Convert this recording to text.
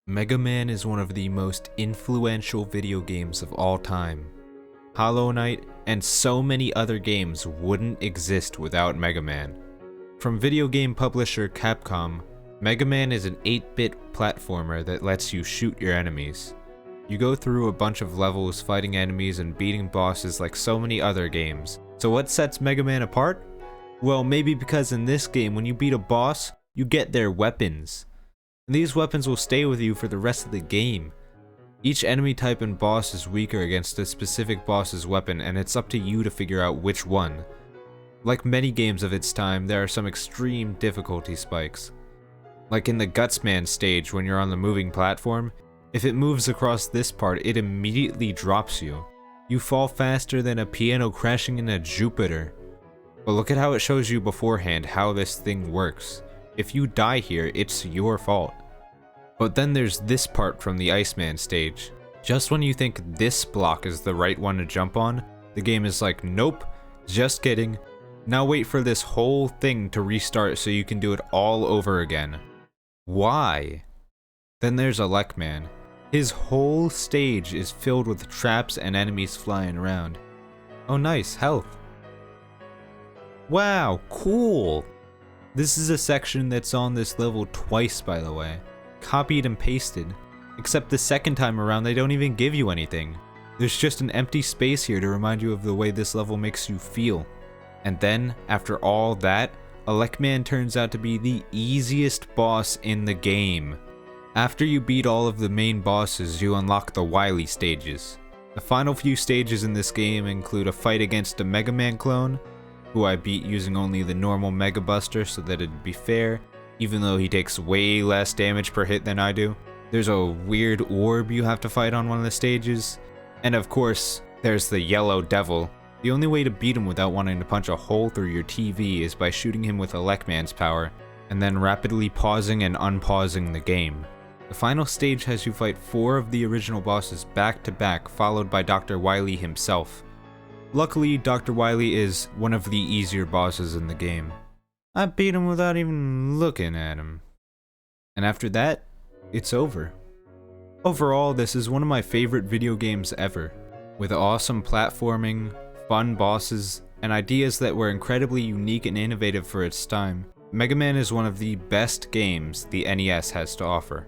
Mega Man is one of the most influential video games of all time. Hollow Knight and so many other games wouldn't exist without Mega Man. From video game publisher Capcom, Mega Man is an 8-bit platformer that lets you shoot your enemies. You go through a bunch of levels fighting enemies and beating bosses like so many other games. So what sets Mega Man apart? Well, maybe because in this game when you beat a boss, you get their weapons. And these weapons will stay with you for the rest of the game. Each enemy type and boss is weaker against a specific boss's weapon, and it's up to you to figure out which one. Like many games of its time, there are some extreme difficulty spikes. Like in the Gutsman stage when you're on the moving platform, if it moves across this part, it immediately drops you. You fall faster than a piano crashing in a Jupiter. But look at how it shows you beforehand how this thing works. If you die here, it's your fault. But then there's this part from the Iceman stage. Just when you think this block is the right one to jump on, the game is like, nope, just kidding. Now wait for this whole thing to restart so you can do it all over again. Why? Then there's LaggyNick. His whole stage is filled with traps and enemies flying around. Oh nice, health. Wow, cool! This is a section that's on this level twice, by the way. Copied and pasted. Except the second time around they don't even give you anything. There's just an empty space here to remind you of the way this level makes you feel. And then, after all that, LaggyNick turns out to be the easiest boss in the game. After you beat all of the main bosses, you unlock the Wily stages. The final few stages in this game include a fight against a Mega Man clone, who I beat using only the normal Mega Buster so that it'd be fair, even though he takes way less damage per hit than I do. There's a weird orb you have to fight on one of the stages. And of course, there's the Yellow Devil. The only way to beat him without wanting to punch a hole through your TV is by shooting him with LaggyNick's power, and then rapidly pausing and unpausing the game. The final stage has you fight 4 of the original bosses back to back, followed by Dr. Wily himself. Luckily, Dr. Wily is one of the easier bosses in the game. I beat him without even looking at him. And after that, it's over. Overall, this is one of my favorite video games ever, with awesome platforming, fun bosses, and ideas that were incredibly unique and innovative for its time. Mega Man is one of the best games the NES has to offer.